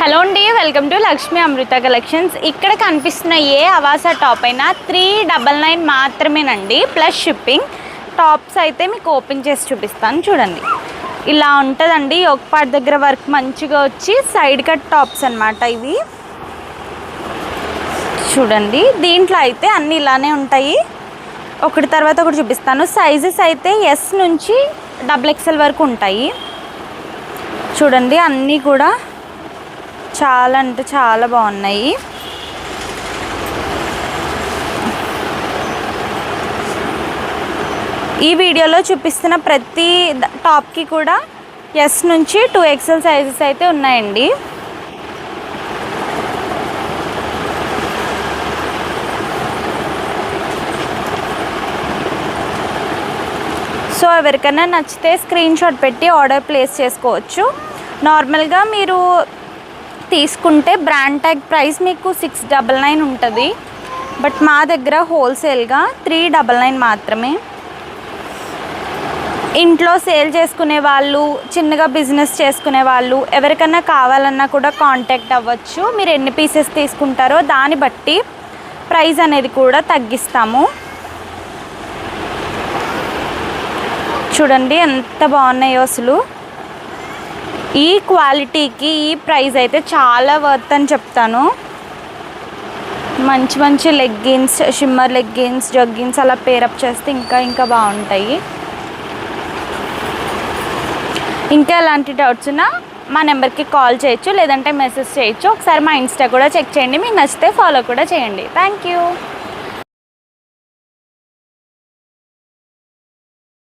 Hello అండి, welcome to Lakshmi Amrutha collections. ఇక్కడ కనిపిస్తున్న ఏ అవాసా టాప్ అయినా 399 మాత్రమేనండి, ప్లస్ షిప్పింగ్. టాప్స్ అయితే మీకు ఓపెన్ చేసి చూపిస్తాను చూడండి. ఇలా ఉంటుందండి. ఒక పార్ట్ దగ్గర వర్క్ మంచిగా వచ్చి సైడ్ కట్ టాప్స్ అన్నమాట ఇవి. చూడండి, దీంట్లో అయితే అన్నీ ఇలానే ఉంటాయి. ఒకటి తర్వాత ఒకటి చూపిస్తాను. సైజెస్ అయితే ఎస్ నుంచి XXL వరకు ఉంటాయి. చూడండి, అన్నీ కూడా చాలా అంటే చాలా బాగున్నాయి. ఈ వీడియోలో చూపిస్తున్న ప్రతి టాప్కి కూడా ఎస్ నుంచి 2XL సైజెస్ అయితే ఉన్నాయండి. సో ఎవరికైనా నచ్చితే స్క్రీన్ షాట్ పెట్టి ఆర్డర్ ప్లేస్ చేసుకోవచ్చు. నార్మల్గా మీరు తీసుకుంటే బ్రాండ్ ట్యాగ్ ప్రైస్ మీకు 699 ఉంటుంది. బట్ మా దగ్గర హోల్సేల్గా 399 మాత్రమే. ఇంట్లో సేల్ చేసుకునే వాళ్ళు, చిన్నగా బిజినెస్ చేసుకునే వాళ్ళు ఎవరికైనా కావాలన్నా కూడా కాంటాక్ట్ అవ్వచ్చు. మీరు ఎన్ని పీసెస్ తీసుకుంటారో దాన్ని బట్టి ప్రైస్ అనేది కూడా తగ్గిస్తాము. చూడండి ఎంత బాగున్నాయో అసలు. ఈ క్వాలిటీకి ఈ ప్రైస్ అయితే చాలా వర్త్ అని చెప్తాను. మంచి మంచి లెగ్గిన్స్, షిమ్మర్ లెగ్గిన్స్, జగ్గిన్స్ అలా పేరప్ చేస్తే ఇంకా బాగుంటాయి. ఇంకా ఎలాంటి డౌట్స్ ఉన్నా మా నెంబర్కి కాల్ చేయొచ్చు, లేదంటే మెసేజ్ చేయొచ్చు. ఒకసారి మా ఇన్స్టా కూడా చెక్ చేయండి. మీకు నచ్చితే ఫాలో కూడా చేయండి. Thank you.